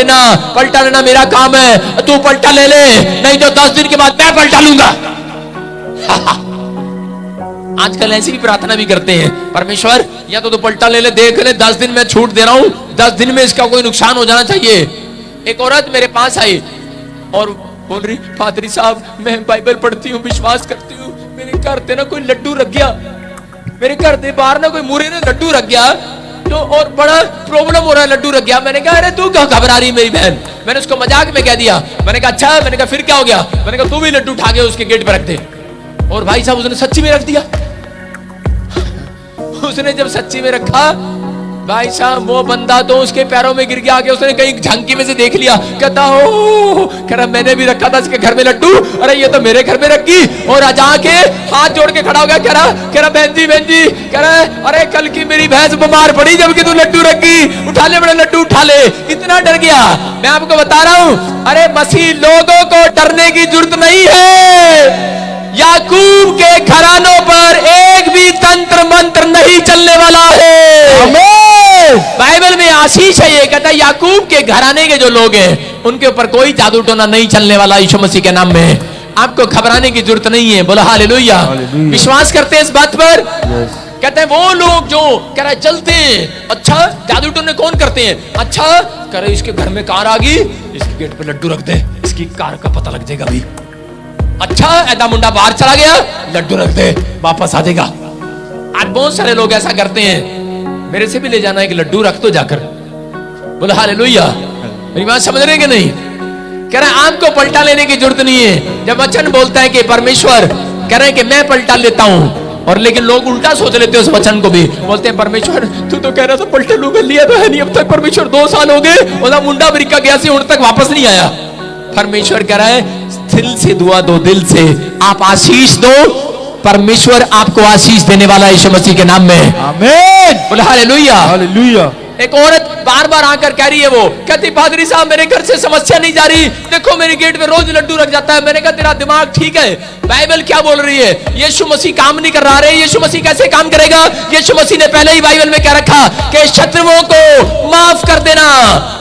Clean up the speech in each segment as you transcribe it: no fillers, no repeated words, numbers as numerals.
लेना, पलटा लेना मेरा काम है, तू पलटा ले ले, नहीं तो 10 दिन के बाद मैं पलटा लूंगा। आजकल ऐसी भी प्रार्थना भी करते हैं, परमेश्वर या तो पलटा ले ले, देख ले 10 दिन में छूट दे रहा हूं, 10 दिन में इसका कोई नुकसान हो जाना चाहिए। एक औरत मेरे पास आई और बोल रही, पादरी साहब मैं बाइबल पढ़ती हूँ, विश्वास करती हूँ, मेरे घर पे ना कोई लड्डू रख गया, मेरे घर के बाहर ना कोई मुरे ने लड्डू रख गया, तो और बड़ा प्रॉब्लम हो रहा है, लड्डू रख गया। मैंने कहा अरे तू क्यों घबरा रही मेरी बहन, मैंने उसको मजाक में कह दिया। मैंने कहा अच्छा, मैंने कहा फिर क्या हो गया, मैंने कहा तू भी लड्डू उठा के उसके गेट पर रख दे। और भाई साहब उसने सच्ची में रख दिया। उसने जब सच्ची में रखा, भाई साहब वो बंदा तो उसके पैरों में गिर गया, आगे उसने कहीं झांकी में से देख लिया, कहता हो कह रहा मैंने भी रखा था इसके घर में लड्डू, अरे ये तो मेरे घर में रखी। और जाके हाथ जोड़ के खड़ा हो गया, कह रहा बहन जी कह रहा अरे कल की मेरी भैंस बीमार पड़ी जबकि तू लड्डू रखी, उठा ले बड़े लड्डू उठा ले। इतना डर गया। मैं आपको बता रहा हूं, अरे मसीह लोगों को डरने की जरूरत नहीं है। याकूब के घरानों पर एक भी तंत्र मंत्र नहीं चलने वाला है। आमीन। बाइबल में आशीष है, ये कहता है याकूब के घराने के जो लोग हैं उनके ऊपर कोई जादू टोना नहीं चलने वाला यीशु मसीह के नाम में। आपको घबराने की जरूरत नहीं है। बोला हालेलुया। विश्वास करते हैं इस बात पर? कहते हैं वो लोग जो कह रहे जलते हैं, अच्छा जादू टोने कौन करते हैं, अच्छा कह रहे इसके घर में कार आ गई, इसके गेट पे लड्डू रख दे, इसकी कार का पता लग जाएगा भी। अच्छा ऐदा मुंडा बाहर चला गया, लड्डू रख दे वापस आ जाएगा। आज बहुत सारे लोग ऐसा करते हैं। मेरे से भी ले जाना एक लड्डू रख दो जाकर। बोला हालेलुया। मेरी बात समझ रहे कि नहीं? कह रहे आपको पलटा लेने की जरूरत नहीं है। जब वचन बोलता है कि परमेश्वर कह रहे हैं कि मैं पलटा लेता हूं, और लेकिन लोग उल्टा सोच लेते हैं उस वचन को भी, बोलते हैं परमेश्वर तू तो कह रहा था पलटा लूंगा, लिया तो है नहीं अब तक। परमेश्वर 2 साल हो गए, बोला मुंडा अमेरिका गया से उन तक वापस नहीं आया। परमेश्वर कह रहा है दिल से दुआ दो, दिल से आप आशीष दो, परमेश्वर आपको आशीष देने वाला है यीशु मसीह के नाम में। आमीन। बोला हालेलुया। हालेलुया। एक औरत बार बार आकर कह रही है, वो कहती पादरी साहब मेरे घर से समस्या नहीं जा रही, देखो मेरे गेट पे रोज लड्डू रख जाता है। मैंने कहा तेरा दिमाग ठीक है? बाइबल क्या बोल रही है? यीशु मसीह काम नहीं कर रहा है। यीशु मसीह कैसे काम करेगा? यीशु मसीह ने पहले ही बाइबल में क्या रखा कि शत्रुओं को माफ कर देना।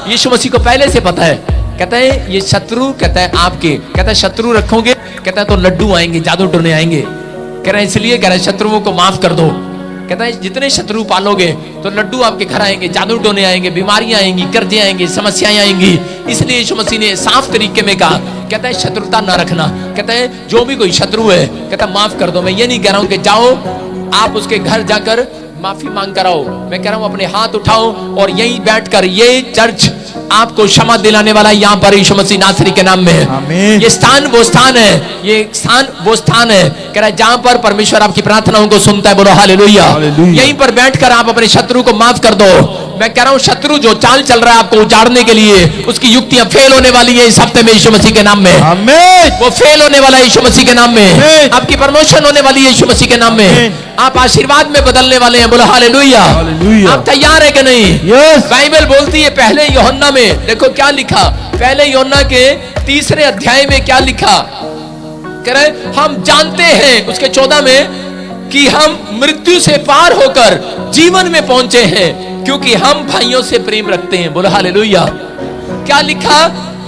यीशु मसीह को पहले से पता है। कहता है ये शत्रु, कहता है आपके, कहता है शत्रु रखोगे, कहता है तो लड्डू आएंगे, जादू टोने आएंगे। कह रहा है इसलिए कह रहा है शत्रुओं को माफ कर दो। कहता है जितने शत्रु पालोगे तो लड्डू आपके घर आएंगे, जादू टोने आएंगे, बीमारियां आएंगी, कर्जे आएंगे, समस्याएं आएंगी। इसलिए यीशु मसीह ने साफ तरीके में कहा, कहता है शत्रुता ना रखना। कहता है जो भी कोई शत्रु है, कहता है माफ कर दो। मैं ये नहीं कह रहा हूं कि जाओ आप उसके घर जाकर माफी मांग कर आओ। मैं कह रहा हूं अपने हाथ उठाओ और यहीं बैठकर, ये चर्च आपको क्षमा दिलाने वाला यहाँ पर यीशु मसीह नासरी के नाम में है। ये स्थान वो स्थान है, ये स्थान वो स्थान है, कह रहा है जहां पर परमेश्वर आपकी प्रार्थनाओं को सुनता है। बोलो हालेलुया। यहीं पर बैठकर आप अपने शत्रु को माफ कर दो। मैं कह रहा हूं शत्रु जो चाल चल रहा है आपको उजाड़ने के लिए, उसकी युक्तियां फेल होने वाली है इस हफ्ते में यीशु मसीह के नाम में। आमीन। वो फेल होने वाला है यीशु मसीह के नाम में। आपकी प्रमोशन होने वाली है यीशु मसीह के नाम में। आप आशीर्वाद में बदलने वाले हैं। बोलो हालेलुया। आप तैयार है कि नहीं? यस। बाइबल बोलती है पहले यूहन्ना में, देखो क्या लिखा, पहले यूहन्ना के 3 अध्याय में क्या लिखा, कह रहे हम जानते हैं उसके 14 में कि हम मृत्यु से पार होकर जीवन में पहुंचे हैं क्योंकि हम भाइयों से प्रेम रखते हैं। बोलो हालेलुया। क्या लिखा?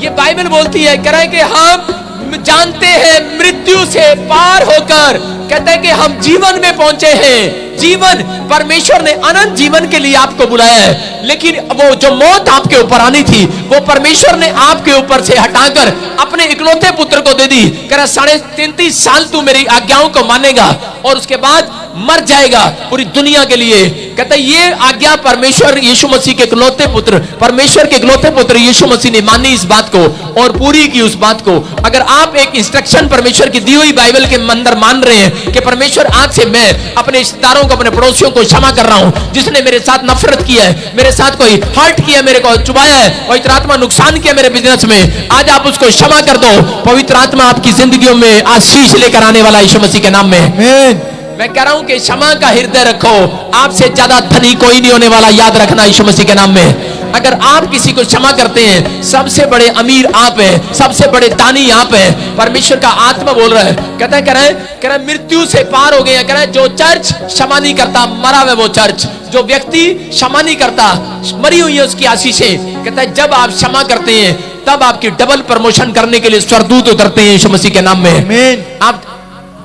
ये बाइबल बोलती है, कह रहे हैं कि हम जानते हैं मृत्यु से पार होकर, कहते हैं कि हम जीवन में पहुंचे हैं। जीवन, परमेश्वर ने अनंत जीवन के लिए आपको बुलाया है, लेकिन वो जो मौत आपके ऊपर आनी थी वो परमेश्वर ने आपके ऊपर से हटाकर अपने इकलौते पुत्र को दे दी। कह रहा 33.5 साल तू मेरी आज्ञाओं को मानेगा और उसके बाद मर जाएगा पूरी दुनिया के लिए। कहता है ये आज्ञा परमेश्वर यीशु मसीह के इकलौते पुत्र, परमेश्वर के इकलौते पुत्र यीशु मसीह ने मानी इस बात को और पूरी की उस बात को। अगर आप एक इंस्ट्रक्शन परमेश्वर की दी हुई बाइबल के अंदर मान रहे हैं कि परमेश्वर आज से मैं अपने रिश्तेदारों को, अपने पड़ोसियों को क्षमा कर रहा हूं, जिसने मेरे साथ नफरत किया है, मेरे साथ कोई हर्ट किया, मेरे को चुभाया है, पवित्र आत्मा नुकसान किया मेरे बिजनेस में, आज आप उसको क्षमा कर दो। पवित्र आत्मा आपकी जिंदगियों में आशीष लेकर आने वाला यीशु मसीह के नाम में। मैं कह रहा हूं कि क्षमा का हृदय रखो, आपसे ज्यादा धनी कोई नहीं होने वाला, याद रखना यीशु मसीह के नाम में। अगर आप किसी को क्षमा करते हैं, सबसे बड़े अमीर आप हैं, सबसे बड़े दानी आप हैं। परमेश्वर का आत्मा बोल रहा है, कहता है कह रहा है मृत्यु से पार हो गए। कह रहा है जो चर्च क्षमा नहीं करता मरा हुआ वो चर्च, जो व्यक्ति क्षमा नहीं करता मरी हुई है उसकी आशीषें। कहता है जब आप क्षमा करते हैं तब आपकी डबल प्रमोशन करने के लिए स्वर्गदूत उतरते हैं यीशु मसीह के नाम में। आप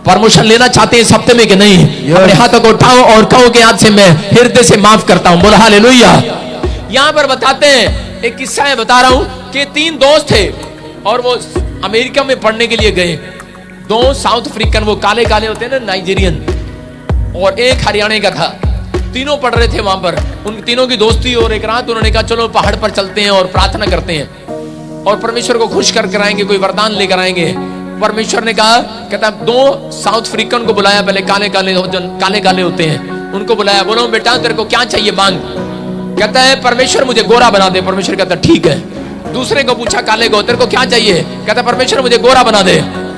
प्रमोशन लेना चाहते हैं इस हफ्ते में कि नहीं? अपने हाथों को उठाओ और कहो कि आज से मैं हृदय से माफ करता हूं। बोला हालेलुया। यहां पर बताते हैं, एक किस्सा है बता रहा हूं कि 3 दोस्त थे और वो अमेरिका में पढ़ने के लिए गए। 2 साउथ अफ्रीकन, वो काले काले होते हैं ना, नाइजीरियन, और एक हरियाणा का था। तीनों पढ़ रहे थे वहां पर। उन तीनों की दोस्ती, और एक रात उन्होंने कहा चलो पहाड़ पर चलते हैं और प्रार्थना करते हैं और परमेश्वर को खुश कर आएंगे, कोई वरदान लेकर आएंगे। परमेश्वर ने कहा, कहता 2 साउथ अफ्रीकन को बुलाया, पहले काले काले होते हैं, उनको बुलाया। बोलो बेटा तेरे को क्या चाहिए मांग। कहता है परमेश्वर मुझे गोरा बना दे। परमेश्वर कहता ठीक है। दूसरे को पूछा काले को, तेरे को क्या चाहिए? कहता परमेश्वर मुझे गोरा बना दे।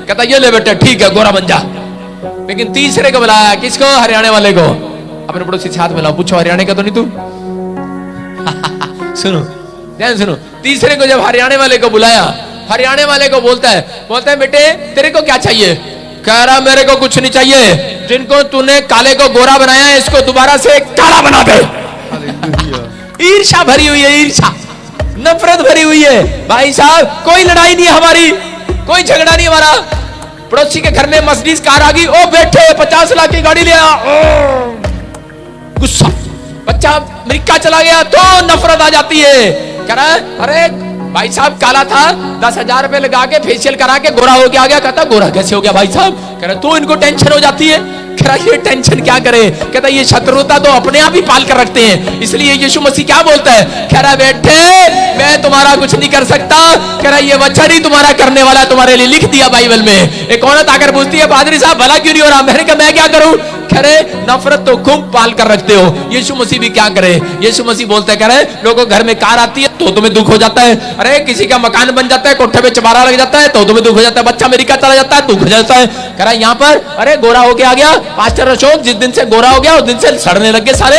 कहता ये ले बेटा, ठीक है गोरा बन जा। लेकिन तीसरे को बुलाया, किसको? हरियाणा वाले को। अपने पड़ोसी से हाथ मिलाओ, पूछो हरियाणा का तो नहीं तू? सुनो ध्यान सुनो। तीसरे को जब हरियाणा वाले को बुलाया, हरियाणा वाले को बोलता है बेटे तेरे को क्या चाहिए? कह रहा मेरे को कुछ नहीं चाहिए, जिनको तूने काले को गोरा बनाया है इसको दोबारा से काला बना दे। ईर्ष्या भरी हुई है, ईर्ष्या, नफरत भरी हुई है। भाई साहब कोई लड़ाई नहीं है हमारी, कोई झगड़ा नहीं हमारा। पड़ोसी के घर में मर्सिडीज कार आ गई, ओ बेटे 50 लाख की गाड़ी ले आ, गुस्सा। बच्चा अमेरिका चला गया तो नफरत आ जाती है। कह रहा है अरे भाई साहब काला था, 10,000 रुपए लगा के फेशियल करा के गोरा हो गया। कहता गोरा कैसे हो गया भाई साहब? कह रहा तो इनको टेंशन हो जाती है। कह रहा ये टेंशन क्या करे? कहता ये शत्रुता तो अपने आप ही पाल कर रखते हैं। इसलिए यीशु मसीह क्या बोलता है? कह रहा बेटे मैं तुम्हारा कुछ नहीं कर सकता। कह रहा ये वचन ही तुम्हारा करने वाला, तुम्हारे लिए लिख दिया बाइबल में। एक औरत आकर पूछती है पादरी साहब भला क्यों नहीं हो रहा? मैंने कहा मैं क्या करूं? कह रहे नफरत तो खूब पाल कर रखते हो। यीशु मसीह भी क्या करे? यीशु मसीह बोलते कह रहे लोगों घर में कार आती है तो तुम्हें दुख हो जाता है। अरे किसी का मकान बन जाता है, कोठे पे चबारा लग जाता है तो तुम्हें दुख हो जाता है। बच्चा अमेरिका चला जाता है दुख हो जाता है। कह रहा यहाँ पर अरे गोरा होके आ गया पास्टर अशोक, जिस दिन से गोरा हो गया उस दिन से सड़ने लग गए सारे।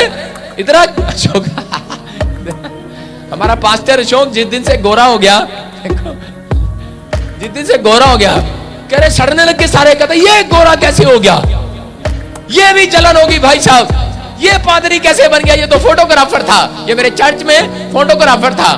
इतना अशोक हमारा पास्टर अशोक जिस दिन से गोरा हो गया, जिस दिन से गोरा हो गया, कह रहे सड़ने लग गए सारे। कहते ये गोरा कैसे हो गया? ये भी जलन होगी भाई साहब, ये पादरी कैसे बन गया? ये तो फोटोग्राफर था, ये मेरे चर्च में फोटोग्राफर था,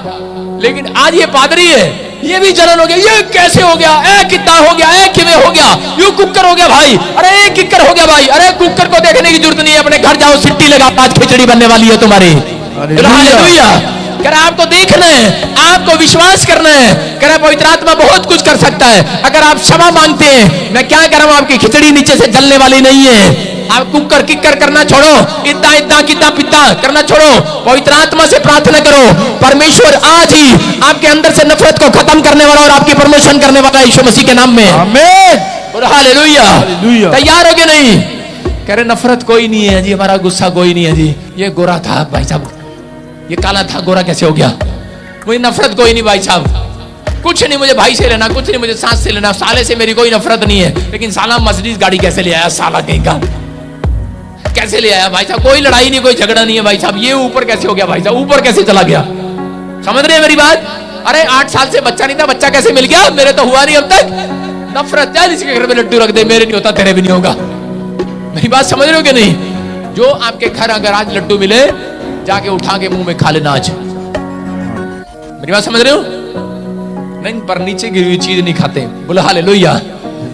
लेकिन आज ये पादरी है। ये भी जलन हो गया, ये कैसे हो गया? कितना हो गया? किਵੇਂ हो गया? यू कुकर हो गया भाई, अरे किकर हो गया भाई। अरे कुकर को देखने की जरूरत नहीं है, अपने घर जाओ सिट्टी लगा, आज खिचड़ी बनने वाली है तुम्हारी। हालेलुया। कह रहा आपको देखना है, आपको विश्वास करना है। कह रहा पवित्र आत्मा बहुत कुछ कर सकता है अगर आप क्षमा मांगते हैं। मैं क्या कर रहा हूं, आपकी खिचड़ी नीचे से जलने वाली नहीं है। आप कुकर किकर करना छोड़ो, इतना इतना कितना पिता करना छोड़ो, पवित्र आत्मा से प्रार्थना करो। परमेश्वर आज ही आपके अंदर से नफरत को खत्म करने वाला और आपकी प्रमोशन करने वाला यीशु मसीह के नाम में। आमीन। हालेलुया। तैयार हो गए? नहीं कह रहे नफरत कोई नहीं है जी, हमारा गुस्सा कोई नहीं है जी। ये गोरा था भाई साहब, ये काला था, गोरा कैसे हो गया? मुझे नफरत कोई नहीं भाई साहब, कुछ नहीं मुझे भाई से लेना, कुछ नहीं मुझे सास से लेना, साले से मेरी कोई नफरत नहीं है। लेकिन साला मर्सिडीज गाड़ी कैसे ले आया? साला कहीं का कैसे ले आया भाई साहब? कोई लड़ाई नहीं, कोई झगड़ा नहीं है भाई साहब। ये ऊपर कैसे हो गया भाई साहब? ऊपर कैसे चला गया? समझ रहे हैं मेरी बात? अरे 8 साल से बच्चा नहीं था, बच्चा कैसे मिल गया? मेरे तो हुआ नहीं अब तक। नफरत चल इसके घर में लड्डू रख दे, मेरे नहीं होता तेरे भी नहीं होगा। मेरी बात समझ रहे हो कि नहीं? जो आपके घर अगर आज लड्डू मिले जाके उठा के मुंह में खा लेना आज। मेरी बात समझ रहे हो? नहीं पर नीचे गिरी हुई चीज नहीं खाते। बोलो हालेलुया।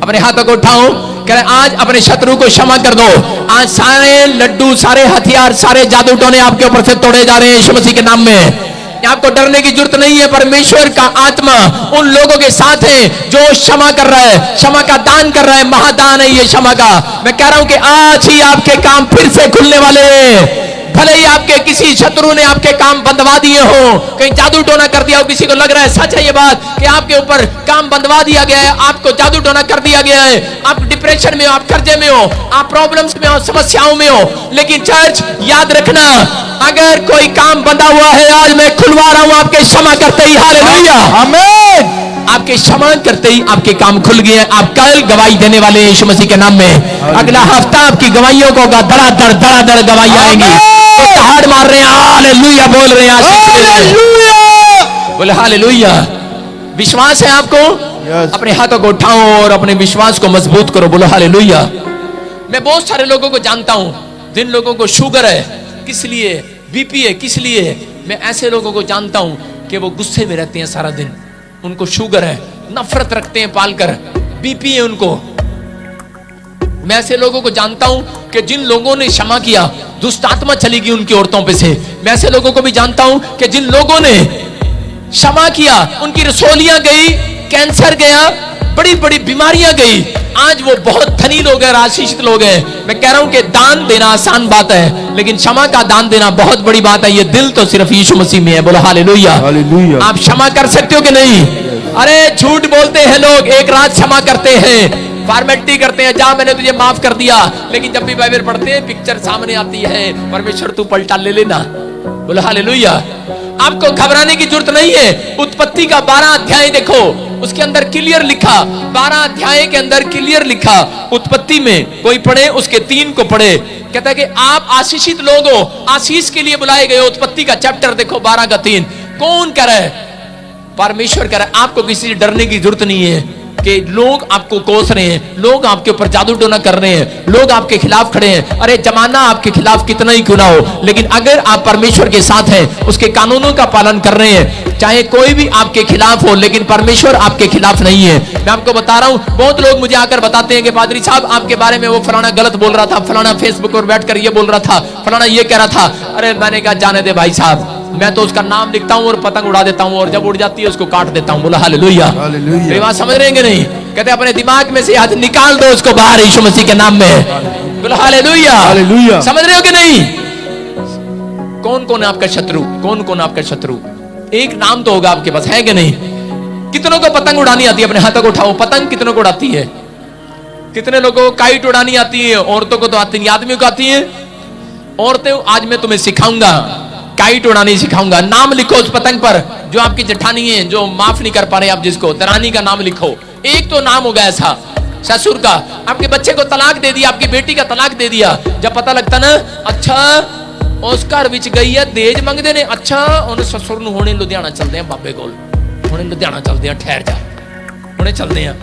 अपने हाथों को उठाओ, कह रहे आज अपने शत्रु को क्षमा कर दो। आज सारे लड्डू, सारे हथियार, सारे जादू टोने आपके ऊपर से तोड़े जा रहे हैं यीशु मसीह के नाम में। आपको डरने की जरूरत नहीं है। परमेश्वर का आत्मा उन लोगों के साथ है जो क्षमा कर रहा है, क्षमा का दान कर रहा है। महादान है ये क्षमा का। मैं कह रहा हूं कि आज ही आपके काम फिर से खुलने वाले हैं। भले ही आपके किसी शत्रु ने आपके काम बंदवा दिए हो, कहीं जादू टोना कर दिया हो, किसी को लग रहा है सच है ये बात कि आपके ऊपर काम बंदवा दिया गया है, आपको जादू टोना कर दिया गया है, आप डिप्रेशन में हो, आप कर्जे में हो, आप प्रॉब्लम्स में हो, समस्याओं में हो। लेकिन चर्च याद रखना, अगर कोई काम बंधा हुआ है आज मैं खुलवा रहा हूं आपके क्षमा करते ही। हालेलुया आमीन। आपके क्षमा करते ही आपके काम खुल गए। आप कल गवाही देने वाले यीशु मसीह के नाम में। अगला हफ्ता आपकी गवाहियों को धड़ाधड़ गवाही आएंगी। दहाड़ मार रहे हैं, हालेलुया बोल रहे हैं, आशीष ले रहे हैं। बोले हालेलुया। विश्वास है आपको? अपने हाथों को उठाओ और अपने विश्वास को मजबूत करो। बोलो हालेलुया। मैं बहुत सारे लोगों को जानता हूं जिन लोगों को शुगर है, किस लिए, बीपी है, किस लिए। मैं ऐसे लोगों को जानता हूं कि वो गुस्से में रहते हैं सारा दिन, उनको शुगर है, नफरत रखते हैं पालकर, बीपी है उनको। मैं ऐसे लोगों को जानता हूं कि जिन लोगों ने क्षमा किया, दुष्ट आत्मा चली गई उनकी औरतों पे से। मैं ऐसे लोगों को भी जानता हूं कि जिन लोगों ने क्षमा किया, उनकी रसोलियां गई, कैंसर गया, बड़ी बड़ी बीमारियां गई, आज वो बहुत धनी लोग हैं, आशीषित लोग हैं। मैं कह रहा हूं कि दान देना आसान बात है, लेकिन क्षमा का दान देना बहुत बड़ी बात है। ये दिल तो सिर्फ यीशु मसीह में है। बोलो हालेलुया। आप क्षमा कर सकते हो कि नहीं? अरे झूठ बोलते हैं लोग, एक रात क्षमा करते हैं, फॉर्मेलिटी करते हैं, जा मैंने तुझे माफ कर दिया, लेकिन जब भी बाइबल पढ़ते हैं पिक्चर सामने आती है, परमेश्वर तू पलटा ले लेना। बोलो हालेलुया। आपको घबराने की जरूरत नहीं है। उत्पत्ति का 12 अध्याय देखो, उसके अंदर क्लियर लिखा, 12 अध्याय के अंदर क्लियर लिखा। उत्पत्ति में कोई पढ़े, उसके 3 को पढ़े, कहता है कि आप आशीषित लोग हो, आशीष के लिए बुलाए गए। उत्पत्ति का चैप्टर देखो 12 का 3। कौन करे? परमेश्वर करे। आपको किसी से डरने की जरूरत नहीं है कि लोग आपको कोस रहे हैं, लोग आपके ऊपर जादू टोना कर रहे हैं, लोग आपके खिलाफ खड़े हैं। अरे जमाना आपके खिलाफ कितना ही क्यों ना हो, लेकिन अगर आप परमेश्वर के साथ हैं, उसके कानूनों का पालन कर रहे हैं, चाहे कोई भी आपके खिलाफ हो, लेकिन परमेश्वर आपके खिलाफ नहीं है। मैं आपको बता रहा हूं, बहुत लोग मुझे आकर बताते हैं कि पादरी साहब आपके बारे में वो फलाना गलत बोल रहा था, फलाना फेसबुक पर बैठकर ये बोल रहा था, फलाना ये कह रहा था। अरे मैंने कहा जाने दे भाई साहब, मैं तो उसका नाम लिखता हूं और पतंग उड़ा देता हूं, और जब उड़ जाती है उसको काट देता हूं। बोला हालेलुया। मेरी बात समझ रहे हैं कि नहीं? कहते अपने दिमाग में से आज निकाल दो उसको बाहर यीशु मसीह के नाम में। बोला हालेलुया। समझ रहे हो कि नहीं? कौन कौन है आपका शत्रु? कौन कौन आपका शत्रु? एक नाम तो होगा आपके पास, है कि नहीं? कितनों को पतंग उड़ानी आती है? अपने हाथों को उठाओ। पतंग कितनों को उड़ाती है? कितने लोगों को काइट उड़ानी आती है? औरतों को तो आती नहीं, आदमियों को आती है। औरतें, आज मैं तुम्हें सिखाऊंगा, काइट उड़ानी सिखाऊंगा। नाम लिखो उस पतंग पर जो आपकी जेठानी है, जो माफ नहीं कर पा रहे आप जिसको, दरानी का नाम लिखो। एक तो नाम होगा ऐसा, ससुर का। आपके बच्चे को तलाक दे दिया, आपकी बेटी का तलाक दे दिया, जब पता लगता ना, अच्छा ऑस्कर विच गई है देज मंगदे ने, अच्छा उन्हें ससुर नु होने लुधियाना चलते हैं बाबे कोल, हुणे लुधियाना चलते हैं, ठहर जा, हुणे चलते हैं,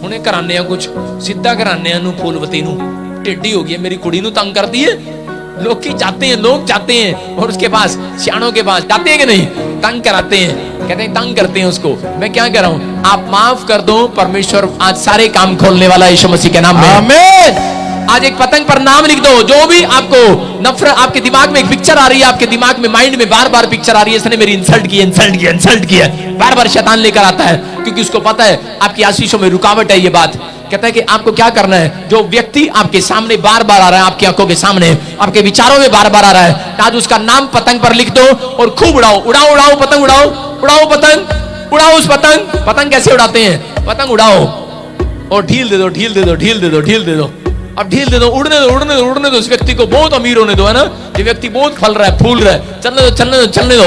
हुणे कराने हैं कुछ सीधा कराने हैं फूलवती नु, टेढ़ी हो गई है मेरी कुड़ी नु, तंग कर दी है। लोग की जाते हैं, लोग जाते हैं और उसके पास, सियाणों के पास जाते हैं कि नहीं? तंग कराते हैं, कहते हैं तंग करते हैं उसको। मैं क्या कह रहा हूं, आप माफ कर दो, परमेश्वर आज सारे काम खोलने वाला है यीशु मसीह के नाम में। आमीन। आज एक पतंग पर नाम लिख दो। जो भी आपको नफरत, आपके दिमाग में एक पिक्चर आ रही है, आपके दिमाग में, माइंड में बार बार पिक्चर आ रही है, इसने मेरी इंसल्ट की, इंसल्ट किया, इंसल्ट किया, बार बार शैतान लेकर आता है, क्योंकि उसको पता है आपकी आशीषों में रुकावट है ये बात। कहता है कि आपको क्या करना है, जो व्यक्ति आपके सामने बार बार आ रहा है, आपकी आंखों के सामने, आपके विचारों में बार बार आ रहा है, आज उसका नाम पतंग पर लिख दो और खूब उड़ाओ, उड़ाओ उड़ाओ पतंग, उड़ाओ उड़ाओ पतंग, उड़ाओ उस पतंग। पतंग कैसे उड़ाते हैं? पतंग उड़ाओ और ढील दे दो, ढील दे दो, ढील दे दो, ढील दे दो। अब ढील दे दो, उड़ने दो, उड़ने दो, उड़ने दो। इस व्यक्ति को बहुत अमीर होने दो, है ना? ये व्यक्ति बहुत फल रहा है, फूल रहा है, चलने दो, चलने दो, चलने दो।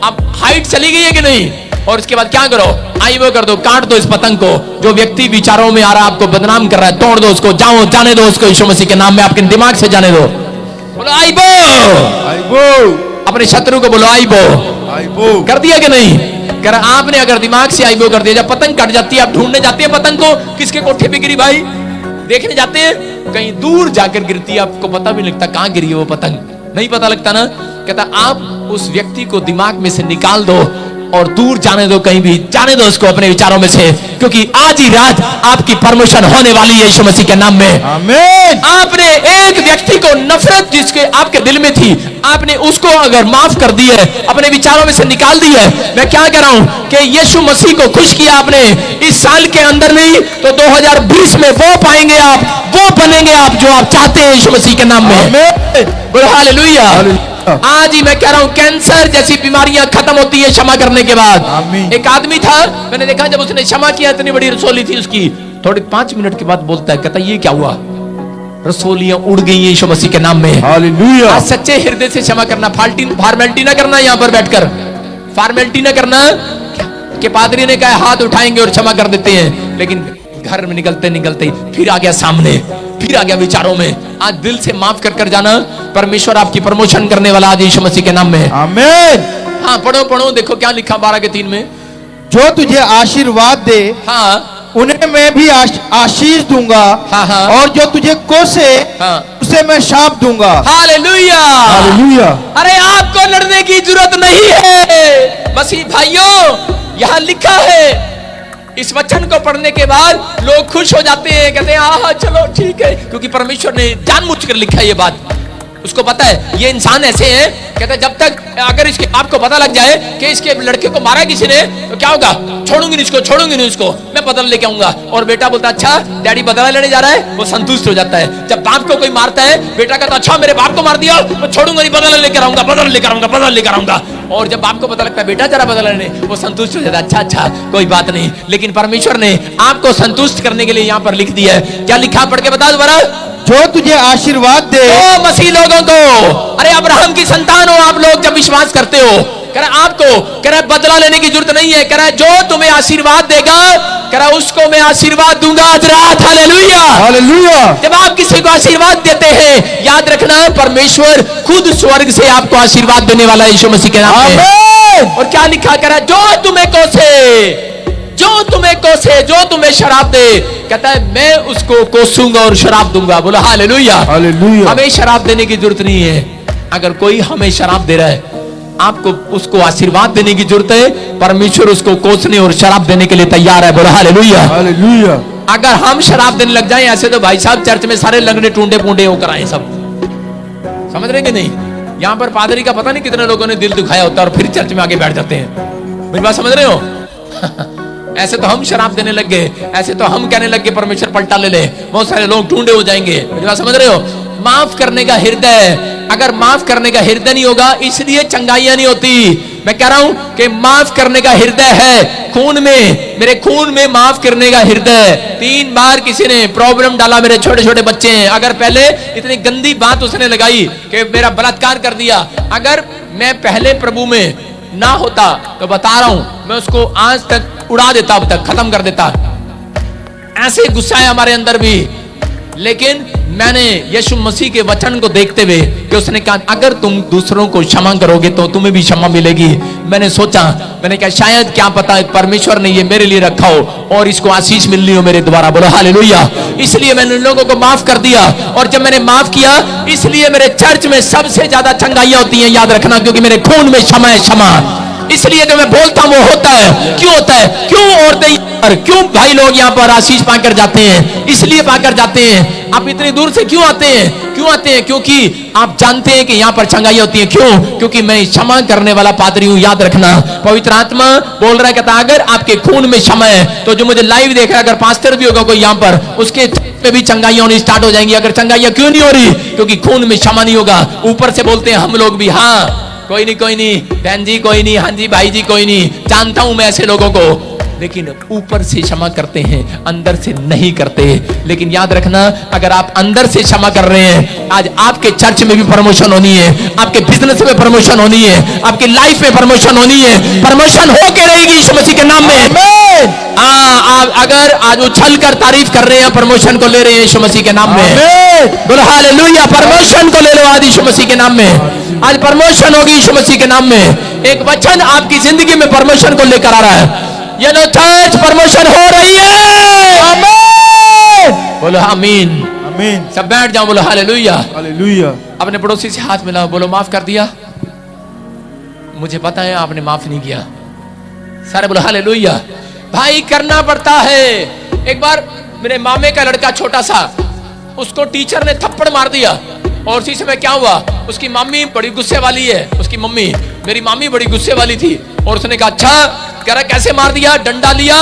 अब हाइट चली गई है कि नहीं? और इसके बाद क्या करो? आई वो कर दो, काट दो इस पतंग को। जो व्यक्ति विचारों में आ रहा है, आपको बदनाम कर रहा है, तोड़ दो उसको, जाओ, जाने दो उसको यीशु मसीह के नाम में, आपके दिमाग से जाने दो। बोलो आइबो, आइबो। अपने शत्रु को बोलो आइबो, आइबो। कर दिया कि नहीं? कर आपने अगर दिमाग से आइबो कर दिया, जब पतंग कट जाती है, आप ढूंढने जाते हैं पतंग को, किसके कोठे पे गिरी भाई? देखने जाते हैं, कहीं दूर जाकर गिरती है, आपको पता भी नहीं लगता कहां गिरी है वो पतंग, नहीं पता लगता ना। कहता आप उस व्यक्ति को दिमाग में से निकाल दो और दूर जाने दो, कहीं भी जाने दो उसको अपने विचारों में से, क्योंकि आज ही रात आपकी प्रमोशन होने वाली है यीशु मसीह के नाम में। आमीन। आपने एक व्यक्ति को नफरत जिसके आपके दिल में थी, आपने उसको अगर माफ कर दी है, अपने विचारों में से निकाल दी है, मैं क्या कह रहा हूं कि यीशु मसीह को खुश किया आपने इस साल के अंदर नहीं तो 2020 में वो पाएंगे आप, वो बनेंगे आप जो आप चाहते हैं यीशु मसीह के नाम में। बोलो हालेलुया। आज ही मैं कह रहा हूं, कैंसर जैसी बीमारियां खत्म होती है क्षमा करने के बाद। एक आदमी था, मैंने देखा जब उसने क्षमा किया, इतनी बड़ी रसोली थी उसकी, थोड़ी 5 मिनट के बाद बोलता है, कहता ये क्या हुआ? रसोलियां उड़ गई हैं यीशु मसीह के नाम में। हालेलुया। आज सच्चे हृदय से क्षमा करना, फॉर्मेलिटी ना करना, यहां पर बैठकर फॉर्मेलिटी ना करना कि पादरी ने कहा हाथ उठाएंगे और क्षमा कर देते हैं, लेकिन घर में निकलते निकलते फिर आ गया सामने, फिर आ गया विचारों में। आज दिल से माफ कर कर जाना, परमेश्वर आपकी प्रमोशन करने वाला आज यीशु मसीह के नाम में। आमीन। हाँ पढ़ो पढ़ो, देखो क्या लिखा 12:3 में। जो तुझे आशीर्वाद दे, हाँ उन्हें मैं भी आशीष दूंगा। हाँ, हाँ। और जो तुझे कोसे, हाँ। उसे मैं शाप दूंगा। हालेलुया। हालेलुया। अरे आपको लड़ने की जरूरत नहीं है मसीह भाइयों, यहाँ लिखा है। इस वचन को पढ़ने के बाद लोग खुश हो जाते हैं, कहते हैं हाँ चलो ठीक है, क्योंकि परमेश्वर ने जानबूझकर लिखा है ये बात। उसको पता है ये इंसान ऐसे हैं, कहते हैं जब तक अगर इसके आपको पता लग जाए कि इसके लड़के को मारा किसी ने तो क्या होगा, छोड़ूंगी नहीं इसको, छोड़ूंगी नहीं इसको, मैं बदला लेके आऊंगा। और बेटा बोलता अच्छा डैडी बदला लेने जा रहा है, वो संतुष्ट हो जाता है। जब बाप को कोई मारता है, बेटा कहता अच्छा मेरे बाप को मार दिया तो छोड़ूंगा नहीं, बदला लेकर आऊंगा, बदला लेकर आऊंगा, बदला लेकर आऊंगा। और जब बाप को पता लगता है बेटा जरा बदला लेने, वो संतुष्ट हो जाता है, अच्छा अच्छा कोई बात नहीं। लेकिन परमेश्वर ने आपको संतुष्ट करने के लिए यहाँ पर लिख दिया है। क्या लिखा, पढ़ के बता दोबारा। जो तुझे आशीर्वाद दे, ओ मसीह लोगों को, अरे अब्राहम की संतान हो आप लोग, जब विश्वास करते हो, कह रहा आपको, कह रहा बदला लेने की जरूरत नहीं है, कह रहा जो तुम्हें आशीर्वाद देगा, कह रहा उसको मैं आशीर्वाद दूंगा आज रात। हालेलुया। हालेलुया। जब आप किसी को आशीर्वाद देते हैं, याद रखना परमेश्वर खुद स्वर्ग से आपको आशीर्वाद देने वाला है यीशु मसीह के नाम में। आमीन। और क्या लिखा, कह रहा जो तुम्हें कोसे, जो तुम्हें कोसे, जो तुम्हें शराब दे, कहता है मैं उसको कोसूंगा और शराब दूंगा। बोलो हालेलुया। हालेलुया। हमें शराब देने की जरूरत नहीं है। अगर कोई हमें शराब दे रहा है, आपको उसको आशीर्वाद देने की जरूरत है। परमेश्वर उसको कोसने और शराब देने के लिए तैयार है। बोलो हालेलुया। हालेलुया। अगर हम शराब देने लग जाएं ऐसे, तो भाई साहब चर्च में सारे लगने टूंडे पूंडे होकर आए सब, समझ रहे कि नहीं। यहाँ पर पादरी का पता नहीं कितने लोगों ने दिल दुखाया होता है और फिर चर्च में आके बैठ जाते हैं। मेरी बात समझ रहे हो। ऐसे तो हम शराब देने लग गए, ऐसे तो हम कहने लग गए परमेश्वर पलटा ले ले, बहुत सारे लोग टूंडे हो जाएंगे। मेरी बात समझ रहे हो। माफ करने का हृदय, अगर माफ करने का हृदय नहीं होगा, इसलिए चंगाइयां नहीं होती। मैं कह रहा हूं कि माफ करने का हृदय है खून में, मेरे खून में माफ करने का हृदय। 3 बार किसी ने प्रॉब्लम डाला, मेरे छोटे छोटे बच्चे हैं, अगर पहले इतनी गंदी बात उसने लगाई कि मेरा बलात्कार कर दिया, अगर मैं पहले प्रभु में ना होता तो बता रहा हूं मैं उसको आज तक उड़ा देता, अब तक खत्म कर देता। ऐसे गुस्सा है हमारे अंदर भी। लेकिन मैंने यीशु मसीह के वचन को देखते हुए कि उसने कहा अगर तुम दूसरों को क्षमा करोगे तो तुम्हें भी क्षमा मिलेगी। मैंने सोचा, मैंने कहा शायद क्या पता परमेश्वर ने ये मेरे लिए रखा हो और इसको आशीष मिलनी हो मेरे द्वारा। बोलो हालेलुया। इसलिए मैंने लोगों को माफ कर दिया, और जब मैंने माफ किया इसलिए मेरे चर्च में सबसे ज्यादा चंगाइयां होती हैं, याद रखना, क्योंकि मेरे खून में क्षमा है, क्षमा। इसलिए जो मैं बोलता हूं वो होता है। क्यों होता है? क्यों औरतें, क्यों भाई लोग यहाँ पर आशीष पाकर जाते हैं? इसलिए पाकर जाते हैं। आप इतनी दूर से क्यों आते हैं? क्यों आते हैं? क्योंकि आप जानते हैं कि यहाँ पर चंगाई होती है। क्यों? क्योंकि मैं क्षमा करने वाला पादरी हूं। याद रखना, पवित्र आत्मा बोल रहा है, कहता अगर आपके खून में क्षमा है तो जो मुझे लाइव देख रहा है, अगर पास्टर भी होगा कोई यहाँ पर, उसके पे भी चंगाइयां होनी स्टार्ट हो जाएंगी। अगर चंगाइयां क्यों नहीं हो रही? क्योंकि खून में क्षमा नहीं होगा। ऊपर से बोलते हैं हम लोग भी, हाँ कोई नहीं, कोई नहीं बहन जी, कोई नहीं, हाँ जी भाई जी, कोई नहीं, जानता हूं मैं ऐसे लोगों को, लेकिन ऊपर से क्षमा करते हैं, अंदर से नहीं करते। लेकिन याद रखना, अगर आप अंदर से क्षमा कर रहे हैं, आज आपके चर्च में भी प्रमोशन होनी है, आपके बिजनेस में प्रमोशन होनी है, आपकी लाइफ में प्रमोशन होनी है। प्रमोशन होके रहेगी यीशु मसीह के नाम में। आप अगर आज उछल कर तारीफ कर रहे हैं, प्रमोशन को ले रहे हैं यीशु मसीह के नाम में। बोलो हालेलुया। प्रमोशन को ले लो आज यीशु मसीह के नाम में। आज प्रमोशन होगी यीशु मसीह के नाम में। एक वचन आपकी जिंदगी में प्रमोशन को लेकर आ रहा है। ये लो चर्च, प्रमोशन हो रही है। आमीन। बोलो आमीन। आमीन। सब बैठ जाओ, बोलो हालेलुया। हालेलुया। अपने पड़ोसी से हाथ मिलाओ, बोलो माफ कर दिया, मुझे पता है आपने माफ नहीं किया। सारे बोलो हालेलुया। भाई करना पड़ता है। एक बार मेरे मामे का लड़का छोटा सा, उसको टीचर ने थप्पड़ मार दिया, और उसी समय क्या हुआ, उसकी मम्मी बड़ी गुस्से वाली है, उसकी मम्मी, मेरी मामी बड़ी गुस्से वाली थी, और उसने कहा अच्छा, कह रहा कैसे मार दिया? डंडा लिया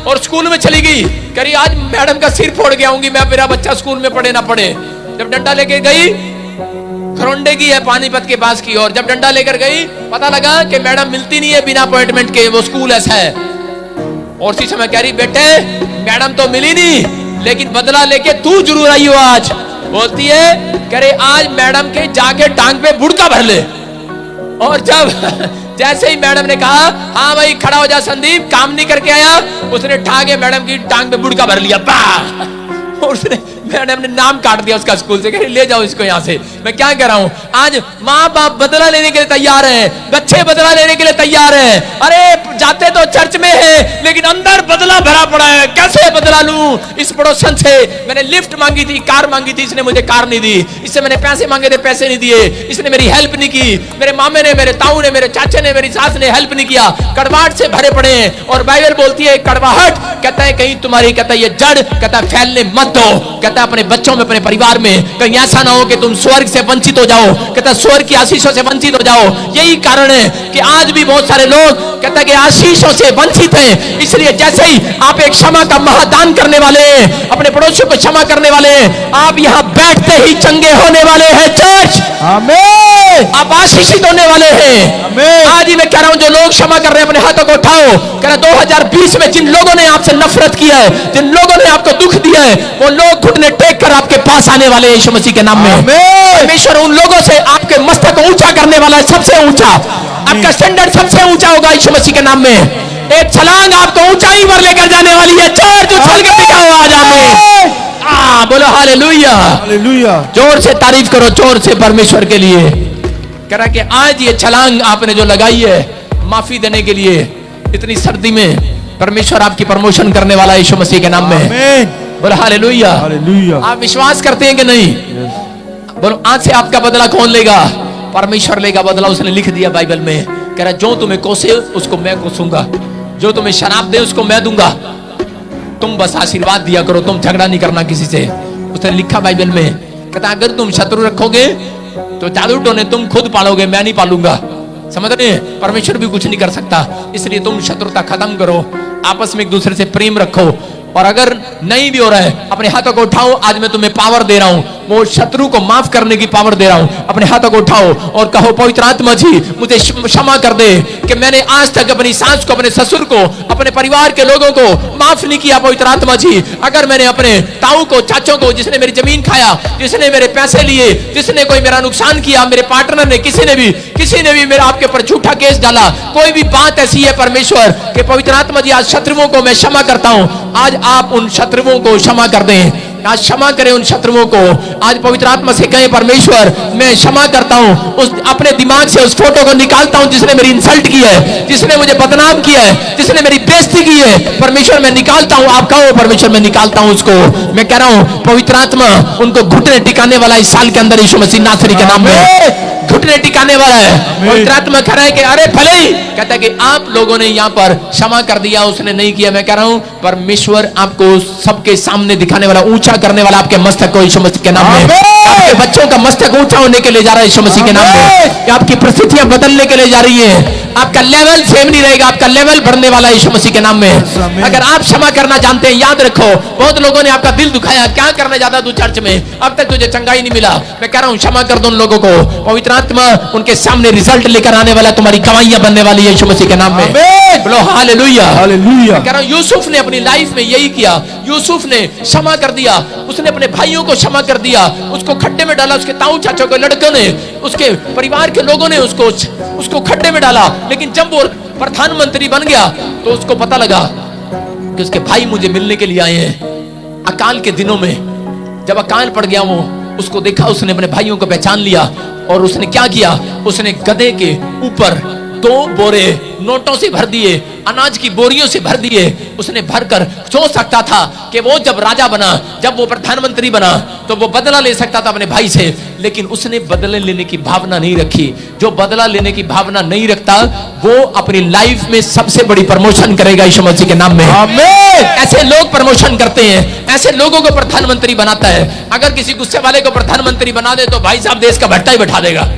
और स्कूल में चली गई। कह रही आज मैडम का सिर फोड़ के आऊंगी मैं, मेरा बच्चा स्कूल में पढ़े ना पढ़े। जब डंडा लेके गई, खरोंडे की है पानीपत के पास की, और जब डंडा लेकर गई पता लगा कि मैडम मिलती नहीं है बिना अपॉइंटमेंट के, वो स्कूल ऐसा है। और उसी समय कह रही बेटे मैडम तो मिली नहीं, लेकिन बदला लेके तू जरूर आई हो आज। बोलती है, कह रहे आज मैडम के जाके टांग पे बुड़का भर ले। और जैसे ही मैडम ने कहा हाँ भाई खड़ा हो जा संदीप, काम नहीं करके आया, उसने ठागे मैडम की टांग पे बुड़का भर लिया, और उसने मैडम ने नाम काट दिया उसका स्कूल से, कह ले जाओ इसको यहाँ से। मैं क्या कह रहा हूँ, आज माँ बाप बदला लेने के लिए तैयार हैं, बच्चे बदला लेने के लिए तैयार हैं। अरे जाते तो चर्च में है लेकिन अंदर बदला भरा पड़ा है, कैसे बदला लूं। इस पड़ोसन से मैंने लिफ्ट मांगी थी, कार मांगी थी, इसने मुझे कार नहीं दी। इससे मैंने पैसे मांगे थे, पैसे नहीं दिए, इसने मेरी हेल्प नहीं की। मेरे मामे ने, मेरे ताऊ ने, मेरे चाचे ने, मेरी सास ने हेल्प नहीं किया। कड़वाहट से भरे पड़े हैं। और बाइबल बोलती है कड़वाहट, कहता है कहीं तुम्हारी, कहता है ये जड़, कहता है फैलने मत दो। कहता है अपने बच्चों में, अपने परिवार में कहीं ऐसा ना हो कि तुम स्वर्ग से वंचित हो जाओ, कहता है स्वर्ग की आशीषों से वंचित हो जाओ। यही कारण है कि आज भी बहुत सारे लोग कहता है कि आशीषों से वंचित हैं। इसलिए जैसे ही आप एक क्षमा का महादान करने वाले हैं, अपने पड़ोसियों को क्षमा करने वाले हैं, आप यहाँ बैठते ही चंगे होने वाले हैं। चर्च आमीन, आप आशीषित होने वाले हैं। आमीन। आज ही मैं कह रहा हूं, जो लोग क्षमा कर रहे हैं अपने हाथों को उठाओ। कह रहा 2020 में जिन लोगों ने आपसे नफरत किया है, जिन लोगों ने आपको दुख दिया है, वो लोग घुटने टेक कर आपके पास आने वाले हैं यीशु मसीह के नाम में। परमेश्वर उन लोगों से आपके मस्तक को ऊंचा करने वाला है, सबसे ऊंचा। आपका स्टैंडर्ड सबसे ऊंचा होगा यीशु मसीह के नाम में। एक छलांग आपको ऊंचाई पर लेकर जाने वाली है। चर्च उछल के दिखाओ आज हमें। बोलो हालेलुया, हालेलुया। जोर से तारीफ करो, जोर से परमेश्वर के लिए। कह रहा कि आज ये छलांग आपने जो लगाई है माफी देने के लिए, इतनी सर्दी में परमेश्वर आपकी प्रमोशन करने वाला है यीशु मसीह के नाम में। आमीन, बोलो हालेलुया, हालेलुया। आप विश्वास करते हैं कि नहीं? बोलो आज से आपका बदला कौन लेगा? परमेश्वर लेगा बदला। उसने लिख दिया बाइबल में, कह रहा जो तुम्हें कोसे उसको मैं कोसूंगा, जो तुम्हें शराब दे उसको मैं दूंगा। तुम बस आशीर्वाद दिया करो, तुम झगड़ा नहीं करना किसी से। उसने लिखा बाइबल में, कहता अगर तुम शत्रु रखोगे तो जादू टोने तुम खुद पालोगे, मैं नहीं पालूंगा। समझ रहे हैं? परमेश्वर भी कुछ नहीं कर सकता। इसलिए तुम शत्रुता खत्म करो, आपस में एक दूसरे से प्रेम रखो। और अगर नहीं भी हो रहा है, अपने हाथों को उठाओ। आज मैं तुम्हें पावर दे रहा हूं, वो शत्रु को माफ करने की पावर दे रहा हूं। अपने हाथों को उठाओ और कहो पवित्र आत्मा जी मुझे क्षमा कर दे कि मैंने आज तक अपनी सास को, अपने ससुर को, अपने परिवार के लोगों को माफ नहीं किया। पवित्र आत्मा जी अगर मैंने अपने ताऊ को, चाचों को, जिसने मेरी जमीन खाया, जिसने मेरे पैसे लिए, जिसने कोई मेरा नुकसान किया, मेरे पार्टनर ने, किसी ने भी मेरा आपके ऊपर झूठा केस डाला, कोई भी बात ऐसी है परमेश्वर कि पवित्र आत्मा जी आज शत्रुओं को मैं क्षमा करता हूं। आज आप उन शत्रुओं को क्षमा कर दें, आज क्षमा करें उन शत्रुओं को। आज पवित्र आत्मा से कहें परमेश्वर मैं क्षमा करता हूं, उस अपने दिमाग से उस फोटो को निकालता हूं जिसने मेरी इंसल्ट की है, जिसने मुझे बदनाम किया है, जिसने मेरी बेइज्जती की है। परमेश्वर मैं निकालता हूं। आप कहो परमेश्वर मैं निकालता हूं उसको। मैं कह रहा हूं पवित्र आत्मा उनको घुटने टिकाने वाला इस साल के अंदर यीशु मसीह नासरी के नाम में घुटने टिकाने वाला है। पवित्र आत्मा कह रहा है कि अरे भले ही, कहता है कि आप लोगों ने यहाँ पर क्षमा कर दिया, उसने नहीं किया। मैं कह रहा हूं परमेश्वर आपको सबके सामने दिखाने वाला, ऊंचा करने वाला आपके मस्तक को यीशु मसीह के नाम में। आपके बच्चों का मस्तक ऊंचा होने के लिए जा रहा है यीशु मसीह के नाम में। कि आपकी परिस्थितियां बदलने के लिए जा रही है, आपका लेवल सेम नहीं रहेगा, आपका लेवल बढ़ने वाला है यीशु मसीह के नाम में। अगर आप क्षमा करना जानते हैं, याद रखो बहुत लोगों ने आपका दिल दुखाया, क्या करने जाता तू चर्च में, अब तक तुझे चंगाई नहीं मिला। मैं कह रहा हूं क्षमा कर दो उन लोगों को। पवित्र आत्मा उनके सामने रिजल्ट लेकर आने वाला, तुम्हारी गवाहियां बनने वाली है यीशु मसीह के नाम में। बोलो हालेलुया, हालेलुया। कह रहा हूं यूसुफ ने अपनी लाइफ में यही किया। यूसुफ ने क्षमा कर दिया, उसने अपने भाइयों को क्षमा कर दिया, उसको खड्डे में डाला, उसके ताऊ चाचों के लड़कों ने, उसके परिवार के लोगों ने उसको खड्डे में डाला। लेकिन जब वो प्रधानमंत्री बन गया तो उसको पता लगा कि उसके भाई मुझे मिलने के लिए आए हैं। अकाल के दिनों में जब अकाल पड़ गया, वो उसको देखा, उसने अपने भाइयों को पहचान लिया और उसने क्या किया, उसने गधे के ऊपर 2 बोरे नोटों से भर दिए, अनाज की बोरियों से भर दिए। उसने भरकर सोच सकता था कि वो जब राजा बना, जब वो प्रधानमंत्री बना तो वो बदला ले सकता था अपने भाई से, लेकिन उसने बदले लेने की भावना नहीं रखी। जो बदला लेने की भावना नहीं रखता वो अपनी लाइफ में सबसे बड़ी प्रमोशन करेगा यीशु मसीह के नाम में। आमीन। ऐसे लोग प्रमोशन करते हैं, ऐसे लोगों को प्रधानमंत्री बनाता है। अगर किसी गुस्से वाले को प्रधानमंत्री बना दे तो भाई साहब देश का भट्टा ही बैठा देगा।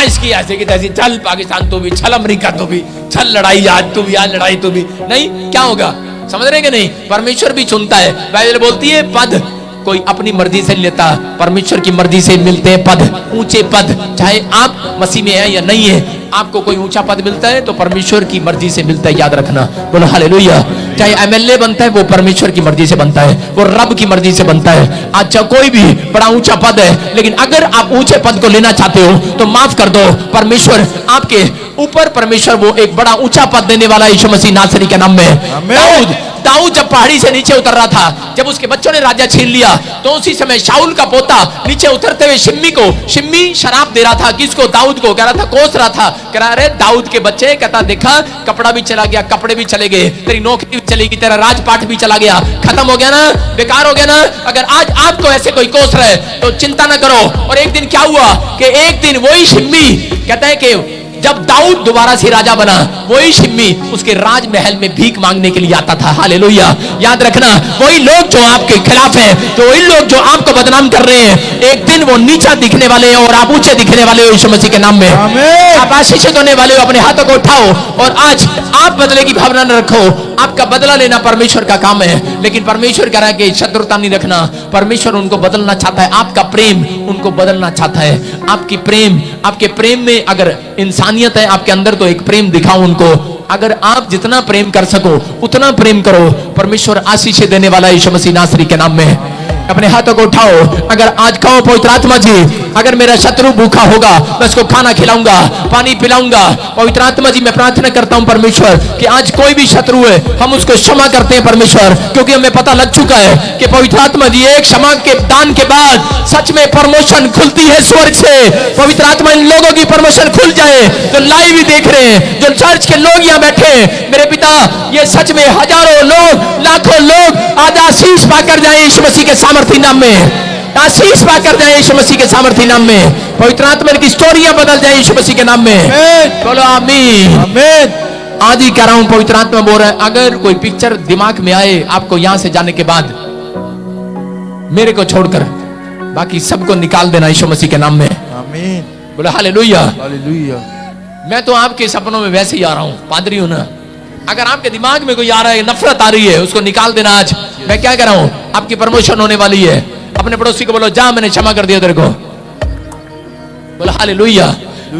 इसकी ऐसे की तैसी, चल पाकिस्तान तू भी, चल अमेरिका तू भी, चल लड़ाई आज तू भी, आज लड़ाई तू भी। नहीं, क्या होगा समझ रहे कि नहीं? परमेश्वर भी चुनता है। बाइबल बोलती है पद कोई अपनी मर्जी से लेता, परमेश्वर की मर्जी से मिलते हैं पद, ऊंचे पद। चाहे आप मसीह में है या नहीं है, आपको कोई ऊंचा पद मिलता है तो परमेश्वर की मर्जी से मिलता है, याद रखना। बोलो हालेलुया। चाहे एमएलए बनता है वो परमेश्वर की मर्जी से बनता है, वो रब की मर्जी से बनता है। अच्छा कोई भी बड़ा ऊंचा पद है, लेकिन अगर आप ऊंचे पद को लेना चाहते हो तो माफ कर दो, परमेश्वर आपके ऊपर परमेश्वर वो एक बड़ा ऊंचा पद देने वाला यीशु मसीह नासरी के नाम में। आमीन। दाऊद जब पहाड़ी से नीचे उतर रहा था, जब उसके बच्चों ने राज्य छीन लिया, तो उसी समय शाऊल का पोता नीचे उतरते हुए शिम्मी शराब दे रहा था। किसको? दाऊद को। कह रहा था, कोस रहा था, कह रहा अरे दाऊद के बच्चे, कहता देखा कपड़ा भी चला गया, कपड़े भी चले गए, तेरी नौकरी भी चलेगी, तेरा राजपाट भी चला गया, खत्म हो गया ना, बेकार हो गया ना। अगर आज आपको ऐसे कोई कोस रहे तो चिंता ना करो। और एक दिन क्या हुआ कि एक दिन वही शिम्मी, कहता है कि जब दाऊद दोबारा से राजा बना, वही शिम्मी उसके राजमहल में भीख मांगने के लिए आता था। हालेलुया। याद रखना, वही लोग जो आपके खिलाफ हैं, तो वही लोग जो आपको बदनाम कर रहे हैं, एक दिन वो नीचा दिखने वाले हैं और आप ऊंचे दिखने वाले हो यीशु मसीह के नाम में। आमीन। आप आशीषित होने वाले हो। अपने हाथों को उठाओ और आज आप बदले की भावना न रखो। आपका बदला लेना परमेश्वर का काम है, लेकिन परमेश्वर कह रहा है कि शत्रुता नहीं रखना। परमेश्वर उनको बदलना चाहता है, आपका प्रेम उनको बदलना चाहता है। आपके प्रेम में अगर इंसानियत है आपके अंदर, तो एक प्रेम दिखाओ उनको। अगर आप जितना प्रेम कर सको उतना प्रेम करो। परमेश्वर आशीष देने वाला यीशु मसीह नासरी के नाम में। अपने हाथों को उठाओ। अगर आज कहो पवित्र आत्मा जी, अगर मेरा शत्रु भूखा होगा मैं उसको खाना खिलाऊंगा, पानी पिलाऊंगा। पवित्र आत्मा जी, मैं प्रार्थना करता हूं परमेश्वर कि आज कोई भी शत्रु है हम उसको क्षमा करते हैं परमेश्वर, क्योंकि हमें पता लग चुका है कि पवित्र आत्मा जी एक क्षमा के दान के बाद सच में प्रमोशन खुलती है स्वर्ग से। पवित्र आत्मा इन लोगों की प्रमोशन खुल जाए जो लाइव ही देख रहे हैं, जो चर्च के लोग यहाँ बैठे हैं। मेरे पिता, ये सच में हजारों लोग, लाखों लोग आज आशीष पाकर जाए यीशु मसीह के सामर्थी नाम में। आशीष पाकर जाए यीशु मसीह के सामर्थी नाम में। पवित्र आत्मा की स्टोरियां बदल जाए यीशु मसीह के नाम में। बोलो आमीन। आमीन। आज ही कह रहा हूं, पवित्र आत्मा बोल रहा है, अगर कोई पिक्चर दिमाग में आए आपको यहां से जाने के बाद, मेरे को छोड़कर बाकी सबको निकाल देना यीशु मसीह के नाम में। आमीन। बोलो हालेलुया। हालेलुया। मैं तो आपके सपनों में वैसे ही आ रहा हूं, पादरी हूं ना। अगर आपके दिमाग में कोई आ रहा है, नफरत आ रही है, उसको निकाल देना आज। मैं क्या कर रहा हूं, आपकी प्रमोशन होने वाली है। अपने पड़ोसी को बोलो, जा मैंने क्षमा कर दिया तेरे को। बोलो हालेलुया।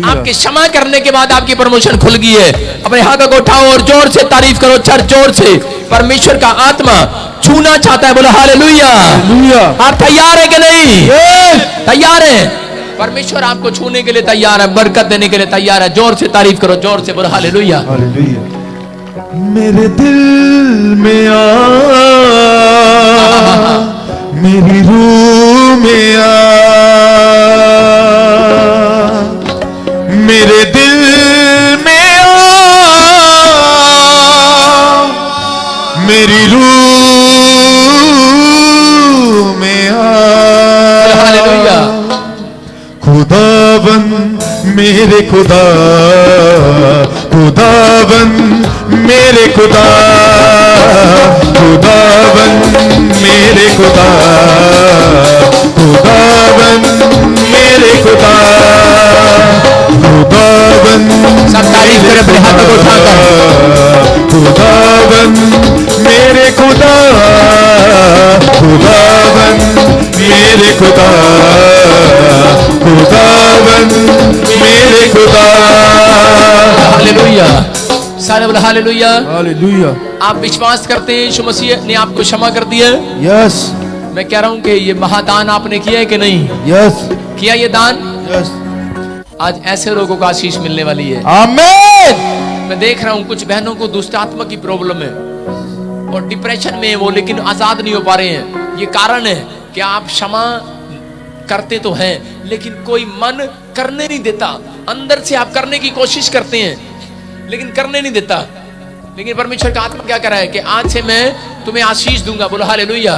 आपके क्षमा करने के बाद आपकी प्रमोशन खुल गई है। अपने हाथों को उठाओ और जोर से तारीफ करो, चर्च जोर से। परमेश्वर का आत्मा छूना चाहता है। बोलो हालेलुया। हालेलुया। आप तैयार है कि नहीं? तैयार है। परमेश्वर आपको छूने के लिए तैयार है, बरकत देने के लिए तैयार है। जोर से तारीफ करो, जोर से बोलो हालेलुया। हालेलुया। मेरे दिल में आ, मेरी रूह में आ, मेरे दिल में आ, मेरी रूह में आ। हालेलुया। खुदावन मेरे खुदा, खुदावन मेरे खुदा, खुदावन मेरे खुदा, खुदावन मेरे खुदा, खुदावन सब तारीफ करें अपने हाथों को उठाकर। खुदावन मेरे खुदा, खुदावन मेरे खुदा, खुदावन मेरे खुदा। हालेलुया। सारे बोले हालेलुया। हालेलुया। आप विश्वास करते हैं यीशु मसीह ने आपको क्षमा कर दिया? यस। मैं कह रहा हूं कि ये महादान आपने किया है कि नहीं यस। किया? ये दान यस। आज ऐसे लोगों को आशीष मिलने वाली है। आमीन। मैं देख रहा हूं कुछ बहनों को दुष्ट आत्मा की प्रॉब्लम है और डिप्रेशन में है वो, लेकिन आजाद नहीं हो पा रहे हैं। ये कारण है कि आप क्षमा करते तो हैं, लेकिन कोई मन करने नहीं देता। अंदर से आप करने की कोशिश करते हैं लेकिन करने नहीं देता। लेकिन परमेश्वर का आत्मा क्या कर रहा है कि आज से मैं तुम्हें आशीष दूंगा। बोलो हालेलुया।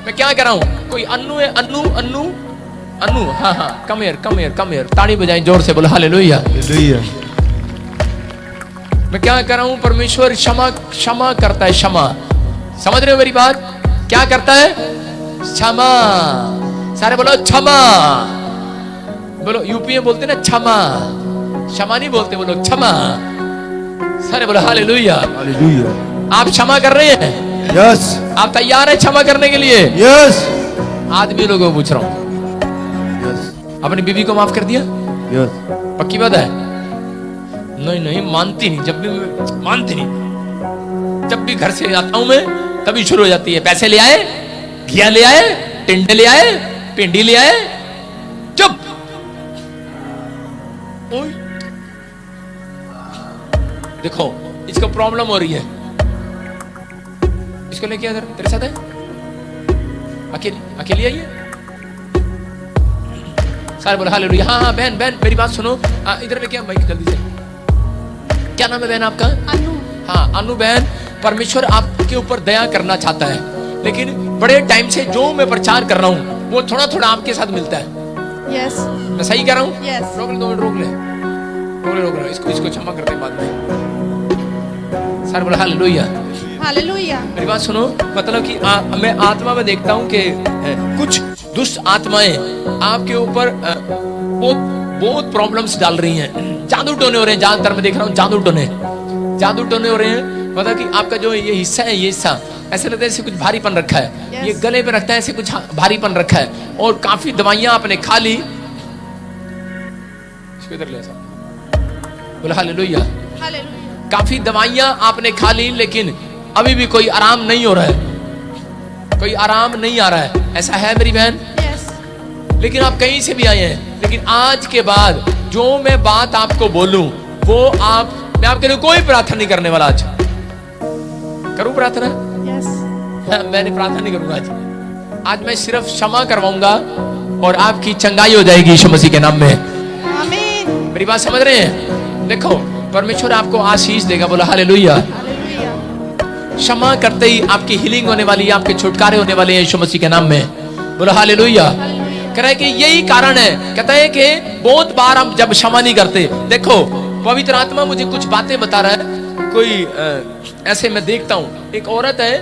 मैं क्या कर रहा हूं, कोई अन्नू है, अन्नू अन्नू अन्नू, हाँ हाँ, come here come here come here. ताड़ी बजाएं जोर से, बोलो हालेलुया। हालेलुया। मैं क्या कर रहा हूं, परमेश्वर क्षमा करता है। क्षमा, समझ रहे हो मेरी बात? क्या करता है? क्षमा। सारे बोलो क्षमा। बोलो यूपी में बोलते ना क्षमा, क्षमा नहीं बोलते, बोलो क्षमा। सारे बोलो हालेलुया। हालेलुया। आप क्षमा कर रहे हैं? यस। आप तैयार हैं क्षमा करने के लिए? यस। आदमी लोगों को पूछ रहा हूं, यस। अपनी बीवी को माफ कर दिया? यस। पक्की बात है? नहीं नहीं, मानती नहीं। जब भी मानती नहीं, जब भी घर से आता हूं मैं तभी शुरू हो जाती है। पैसे ले आए, घिया ले आए, टिंडे ले आए, पिंडी ले आए। चुप। देखो इसको प्रॉब्लम हो रही है, इसको लेके इधर तेरे साथ है, अकेली आई है। सारे बोले हालेलुया। हाँ बहन बहन मेरी बात सुनो, इधर लेके आ भाई जल्दी से। क्या नाम है बहन आपका? अनु। हाँ अनु बहन, परमेश्वर आपके ऊपर दया करना चाहता है, लेकिन बड़े टाइम से जो मैं प्रचार कर रहा हूँ वो थोड़ा थोड़ा आपके साथ मिलता है। यस। मैं सही कह रहा हूँ? यस। रोक ले 2 मिनट, रोक ले इसको क्षमा करते हैं बाद में। सारे बोले हालेलुया। हालेलुया। मेरी बात सुनो, मतलब कि मैं आत्मा में देखता हूँ कि कुछ दुष्ट आत्माएं आपके ऊपर बहुत प्रॉब्लम्स डाल रही हैं, जादू टोने हो रहे हैं। ज्यादातर मैं देख रहा हूँ जादू टोने हो रहे हैं। मतलब कि आपका जो ये हिस्सा है, ये हिस्सा ऐसे लगता है जैसे कुछ भारीपन रखा है। Yes. ये गले पे रखता है ऐसे कुछ भारीपन रखा है, और काफी दवाइयां आपने खा ली। इसको इधर ले ऐसा बोला हालेलुया। हालेलुया। काफी दवाइयां आपने खा ली, लेकिन अभी भी कोई आराम नहीं हो रहा है, कोई आराम नहीं आ रहा है। ऐसा है मेरी बहन? यस। लेकिन आप कहीं से भी आए हैं, लेकिन आज के बाद जो मैं बात आपको बोलूं वो मैं आपके लिए कोई प्रार्थना नहीं करने वाला। आज करूं प्रार्थना? यस। मैंने प्रार्थना नहीं करूंगा आज मैं सिर्फ क्षमा करवाऊंगा और आपकी चंगाई हो जाएगी यीशु मसीह के नाम में। आमीन। मेरी बात समझ रहे हैं? देखो परमेश्वर आपको आशीष देगा। बोला हालेलुया। हालेलुया। क्षमा करते ही आपकी हीलिंग होने वाली है, आपके छुटकारे होने वाले हैं यीशु मसीह के नाम में। बोला हालेलुया। कह रहे कि यही कारण है, कहता है कि बहुत बार हम जब क्षमा नहीं करते, देखो पवित्र आत्मा मुझे कुछ बातें बता रहा है। कोई ऐसे मैं देखता हूँ, एक औरत है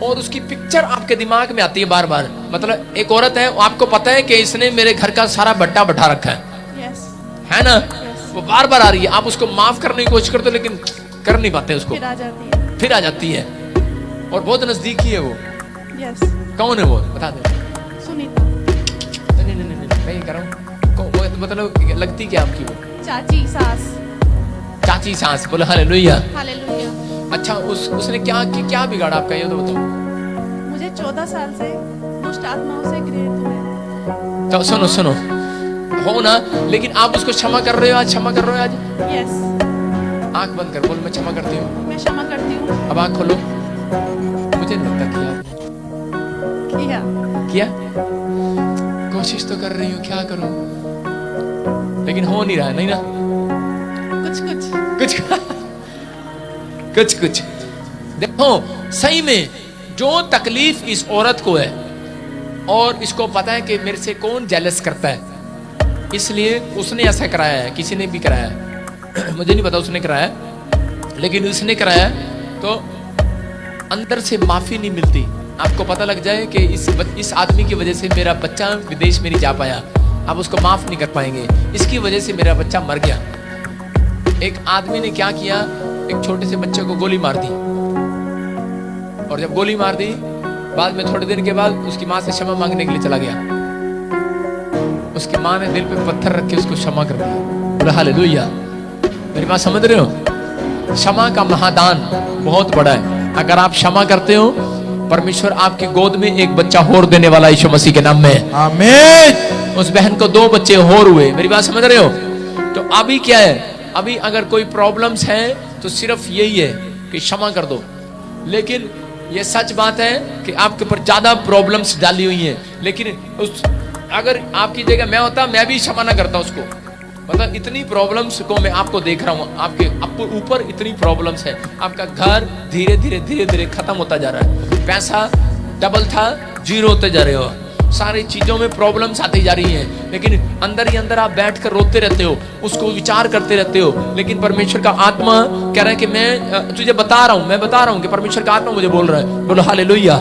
और उसकी पिक्चर आपके दिमाग में आती है बार बार। मतलब एक औरत है, आपको पता है कि इसने मेरे घर का सारा बट्टा बैठा रखा है, यस। है ना? वो बार बार आ रही है, आप उसको माफ करने की कोशिश करते हो लेकिन कर नहीं पाते उसको, फिर आ जाती है और बहुत नजदीकी है वो। यस। कौन है वो बता दे। सुनीता। नहीं मैं ये कर रहा हूँ, मतलब लगती क्या आपकी वो? चाची, सास। चाची सास। बोले हालेलुया। हालेलुया। अच्छा उसने क्या बिगाड़ा आपका, ये तो बताओ। मुझे 14 साल से दुष्ट आत्माओं से घृणित हूँ। तो सुनो हो ना, लेकिन आप उसको क्षमा कर रहे हो आज? क्षमा कर रहे हो आज? यस। आंख बंद कर, बोल मैं क्षमा करती हूँ। मैं क्षमा करती हूँ। अब आंख खोलो। मुझे नहीं लगता किया कोशिश तो कर रही हूँ, क्या करूँ, लेकिन हो नहीं रहा है। नहीं ना, कुछ देखो सही में जो तकलीफ इस औरत को है, और इसको पता है कि मेरे से कौन जेलस करता है, इसलिए उसने ऐसा कराया है। किसी ने भी कराया है मुझे नहीं पता उसने कराया, लेकिन उसने कराया तो अंदर से माफी नहीं मिलती। आपको पता लग जाए कि इस आदमी की वजह से मेरा बच्चा विदेश में नहीं जा पाया, आप उसको माफ नहीं कर पाएंगे, इसकी वजह से मेरा बच्चा मर गया। एक आदमी ने क्या किया, एक छोटे से बच्चे को गोली मार दी, और जब गोली मार दी बाद में थोड़े दिन के बाद उसकी माँ से क्षमा मांगने के लिए चला गया। उसकी माँ ने दिल पे पत्थर रख के उसको क्षमा कर दिया। बोला हालेलुया। मेरी बात समझ रहे हो? क्षमा का महादान बहुत बड़ा है। अगर आप क्षमा करते हो, परमेश्वर आपकी गोद में एक बच्चा और देने वाला यीशु मसीह के नाम में। आमीन। उस बहन को 2 बच्चे और हुए। मेरी बात समझ रहे हो? तो अभी क्या है, अभी अगर कोई प्रॉब्लम्स है तो सिर्फ यही है कि क्षमा कर दो। लेकिन ये सच बात है कि आपके ऊपर ज्यादा प्रॉब्लम्स डाली हुई हैं, लेकिन अगर आपकी जगह मैं होता, मैं भी क्षमा ना करता उसको। मतलब इतनी प्रॉब्लम्स को मैं आपको देख रहा हूँ, आपके ऊपर इतनी प्रॉब्लम्स है। आपका घर धीरे धीरे खत्म होता जा रहा है, पैसा डबल था 0 होते जा रहे हो, सारी चीजों में प्रॉब्लम्स आती जा रही हैं, लेकिन अंदर ही अंदर आप बैठकर रोते रहते हो, उसको विचार करते रहते हो। लेकिन परमेश्वर का आत्मा कह रहा है कि मैं तुझे बता रहा हूँ कि परमेश्वर का आत्मा मुझे बोल रहा है। बोलो हालेलुया।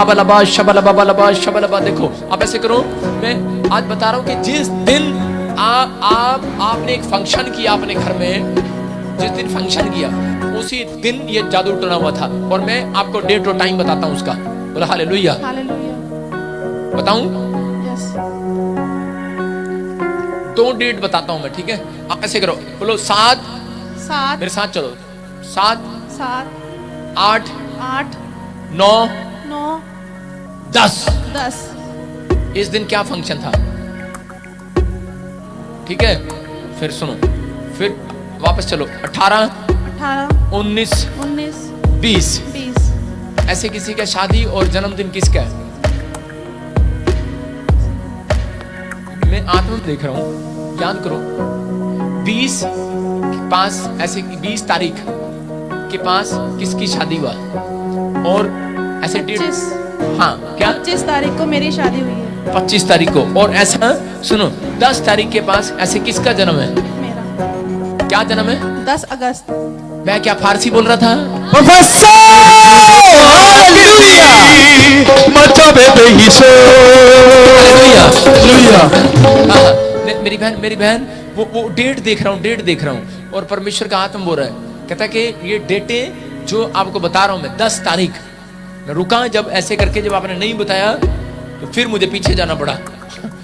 अबलबा शबलबा शबलबा। देखो आप ऐसे करो, मैं आज बता रहा हूँ कि जिस दिन आपने एक फंक्शन किया अपने घर में, जिस दिन फंक्शन किया उसी दिन ये जादू टोना हुआ था, और मैं आपको डेट और टाइम बताता हूँ उसका। बोलो हालेलुया। बताऊं? यस। 2 डेट बताता हूं मैं, ठीक है? आप ऐसे करो, बोलो 7 मेरे साथ चलो। 7 8 9 10। इस दिन क्या फंक्शन था? ठीक है, फिर सुनो, फिर वापस चलो। 18 18, 19, 19, 20 20। ऐसे किसी का शादी और जन्मदिन किसका है? मैं आत्मा में देख रहा हूं, याद करो। 20 के पास ऐसे 20 तारीख के पास किसकी शादी हुआ और ऐसे डेट। 25, हाँ क्या? 25 तारीख को मेरी शादी हुई है। 25 तारीख को। और ऐसा सुनो, 10 तारीख के पास ऐसे किसका जन्म है? मेरा क्या जन्म है? 10 अगस्त। मैं क्या फारसी बोल रहा था? मेरी बहन वो डेट देख रहा हूँ, डेट देख रहा हूँ और परमेश्वर का आत्मा बोल रहा है, कहता है कि ये डेटें जो आपको बता रहा हूँ मैं, 10 तारीख मैं रुका, जब ऐसे करके जब आपने नहीं बताया तो फिर मुझे पीछे जाना पड़ा।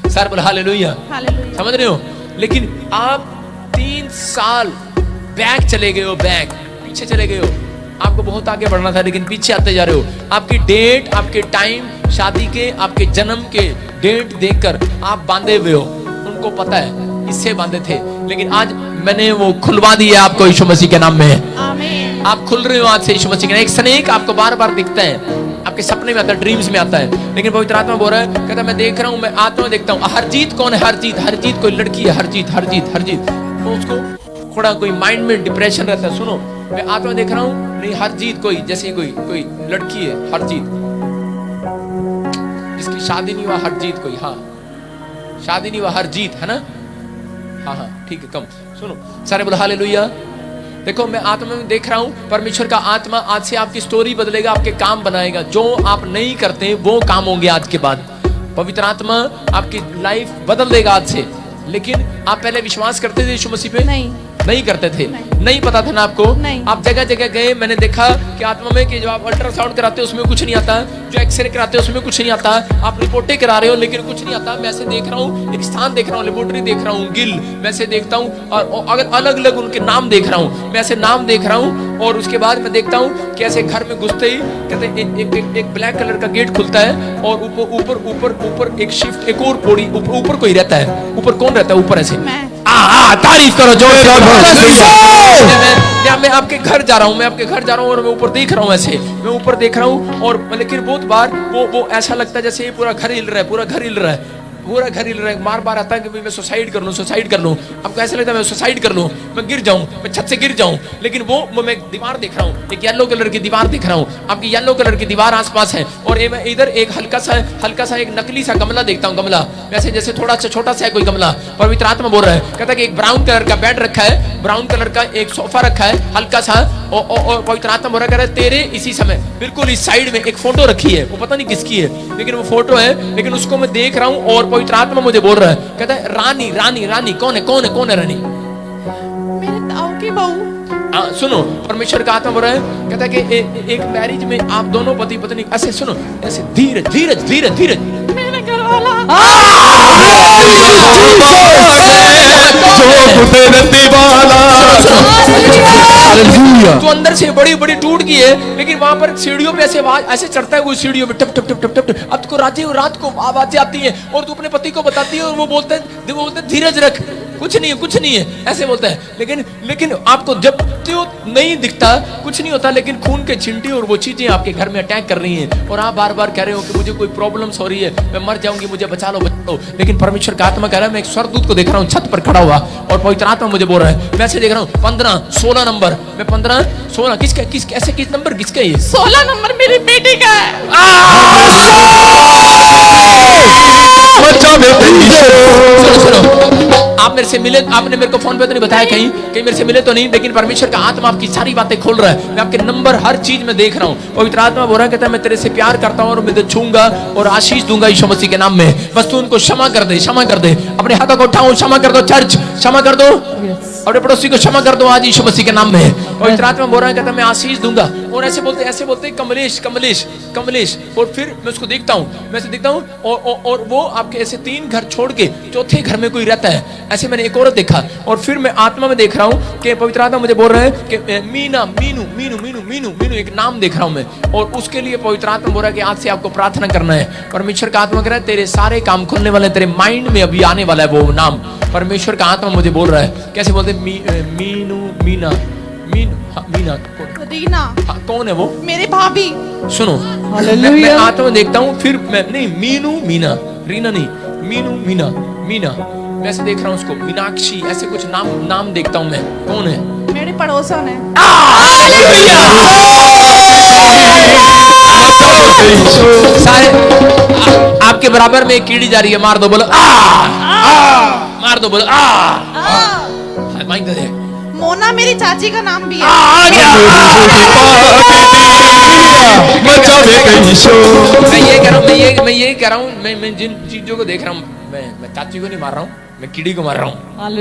सर बोला हालेलुया, हालेलुया। समझ रहे हो? लेकिन आप 3 साल बैक चले गए हो, बैक पीछे चले गए हो। आपको बहुत आगे बढ़ना था लेकिन पीछे आते जा रहे हो। आपकी डेट, आपके टाइम शादी के, आपके जन्म के डेट देखकर आप बांधे हुए हो। उनको पता है इससे बांधे थे, लेकिन आज मैंने वो खुलवा दिया आपको यीशु मसीह के नाम में। आमीन। आप खुल रहे हो आज से यीशु मसीह के नाम। एक स्नेक आपको बार बार दिखता है, आपके सपने में आता है, ड्रीम्स में आता है, लेकिन पवित्र आत्मा बोल रहा है, कहता है मैं देख रहा हूं, मैं आत्मा देखता हूं। हरजीत कौन है? हरजीत कोई लड़की है। हरजीत तो उसको थोड़ा कोई माइंड में डिप्रेशन रहता है। सुनो, मैं आत्मा देख रहा हूं, नहीं हरजीत कोई जैसे कोई लड़की है, हरजीत जिसकी शादी नहीं हुआ, हरजीत कोई, हाँ शादी नहीं हुआ, हरजीत है ना? हाँ ठीक है, कम सुनो सारे बोला हालेलुया। देखो मैं आत्मा में देख रहा हूं, परमेश्वर का आत्मा आज से आपकी स्टोरी बदलेगा, आपके काम बनाएगा। जो आप नहीं करते वो काम होंगे आज के बाद। पवित्र आत्मा आपकी लाइफ बदल देगा आज से। लेकिन आप पहले विश्वास करते थे यीशु मसीह पे? नहीं करते थे। नहीं पता था ना आपको? नहीं। आप जगह जगह गए, मैंने देखा कि आत्मा में कि जो आप अल्ट्रासाउंड कराते हो उसमें कुछ नहीं आता, जो एक्सरे कराते हो उसमें कुछ नहीं आता, आप रिपोर्टें करा रहे हो लेकिन कुछ नहीं आता। मैं ऐसे देख रहा हूँ, एक स्थान देख रहा हूँ, लेबोरेटरी देख रहा हूँ, गिल मैं ऐसे देखता हूँ, और अगर अलग अलग उनके नाम देख रहा हूँ, मैं ऐसे नाम देख रहा हूँ। और उसके बाद मैं देखता हूँ कि ऐसे घर में घुसते ही कहते एक ब्लैक कलर का गेट खुलता है और ऊपर एक शिफ्ट, एक और पौड़ी ऊपर कोई रहता है। ऊपर कौन रहता है? ऊपर ऐसे तारीफ करो जोर से। मैं आपके घर जा रहा हूँ, और मैं ऊपर देख रहा हूँ, ऐसे मैं ऊपर देख रहा हूँ। और लेकिन बहुत बार वो ऐसा लगता है जैसे पूरा घर हिल रहा है, बार बार आता है कि मैं सुसाइड कर लूं। आपको ऐसा लगता है मैं सुसाइड कर लूं, मैं गिर जाऊं, मैं छत से गिर जाऊं। लेकिन वो मैं दीवार देख रहा हूं, एक येलो कलर की दीवार देख रहा हूं। आपकी येलो कलर की दीवार आसपास है और मैं इधर एक हल्का सा एक नकली सा गमला देखता हूं। गमला वैसे जैसे थोड़ा सा छोटा सा है कोई गमला। पवित्र आत्मा बोल रहा है, कहता है कि एक ब्राउन कलर का बेड रखा है, ब्राउन कलर का एक सोफा रखा है हल्का सा। और पवित्र आत्मा बोल रहा है तेरे इसी समय बिल्कुल इस साइड में एक फोटो रखी है, वो पता नहीं किसकी है लेकिन वो फोटो है, लेकिन उसको मैं देख रहा हूं। और पवित्र आत्मा मुझे बोल रहा है, कहता है रानी कौन है रानी? मेरे ताऊ की बहू। सुनो, परमेश्वर का आत्मा बोल रहा है, कहता है कि एक मैरिज में आप दोनों पति पत्नी ऐसे सुनो, ऐसे धीरज मेरे घर वाला तो अंदर से बड़ी टूट गई है, लेकिन वहां पर सीढ़ियों पे ऐसे आवाज ऐसे चढ़ता है, वो सीढ़ियों पे टप टप टप टप टप। अब तो रात को आवाजें आती हैं और तू अपने पति को बताती है और वो बोलते हैं धीरज रख, कुछ नहीं है ऐसे बोलता है। लेकिन आपको जब नहीं दिखता, कुछ नहीं होता, लेकिन खून के छिंटी और वो चीजें आपके घर में अटैक कर रही हैं और आप बार बार कह रहे हो कि मुझे कोई प्रॉब्लम्स हो रही है, मैं मर जाऊंगी, मुझे बचा लो। लेकिन परमेश्वर का आत्मा कह रहा है, मैं एक स्वर्गदूत को देख रहा हूँ छत पर खड़ा हुआ और पवित्र आत्मा मुझे बोल रहा है, मैं ऐसे देख रहा हूँ 15 16 नंबर, मैं 15 16 किस नंबर किसका है? 16 नंबर मेरी बेटी का है। सुनो, आप मेरे से मिले, आपने मेरे को फोन पे तो नहीं बताया, कहीं मेरे से मिले तो नहीं, लेकिन परमेश्वर का आत्मा आपकी सारी बातें खोल रहा है। मैं आपके नंबर हर चीज में देख रहा हूँ। पवित्र आत्मा बोल रहा है, कहता है मैं तेरे से प्यार करता हूँ और मैं तुझे छूंगा और आशीष दूंगा यीशु मसीह के नाम में। बस तू उनको क्षमा कर दे। अपने हाथों को उठाओ, क्षमा कर दो चर्च, क्षमा कर दो, अपने पड़ोसी को क्षमा कर दो आज यीशु मसीह के नाम में। पवित्र आत्मा बोल रहा है, कहता है मैं आशीष दूंगा। और ऐसे बोलते कमलेश। और फिर मैं उसको देखता हूँ, और वो आपके ऐसे 3 घर छोड़ के चौथे घर में कोई रहता है। ऐसे मैंने एक औरत देखा और फिर मैं आत्मा में देख रहा हूँ कि पवित्र आत्मा मुझे बोल रहा है कि मीनू एक नाम देख रहा हूँ मैं। और उसके लिए पवित्र आत्मा बोल रहा है कि आज से आपको प्रार्थना करना है। परमेश्वर का आत्मा कह रहा है तेरे सारे काम खुलने वाले, तेरे माइंड में अभी आने वाला है वो नाम। परमेश्वर का आत्मा मुझे बोल रहा है, कैसे बोलते मीना रीना हाँ, कौन है वो? मेरी भाभी। सुनो, मैं आत्मा देखता हूँ, फिर मैं नहीं, मीनू मीना, रीना नहीं, मीनू मीना, मीना, मैं ऐसे देख रहा हूँ उसको, मीनाक्षी, ऐसे कुछ नाम देखता हूँ मैं, कौन है? मेरी पड़ोसन है। सारे आपके बराबर में एक कीड़ी जा रही है, मार दो, बोलो मार दो, बोलो माइक दे दे। मोना मेरी चाची का नाम भी है। आ गया। मैं ये कह रहा हूँ, मैं जिन चीजों को देख रहा हूँ, मैं चाची को नहीं मार रहा हूँ, मैं कीड़ी को मार रहा हूँ।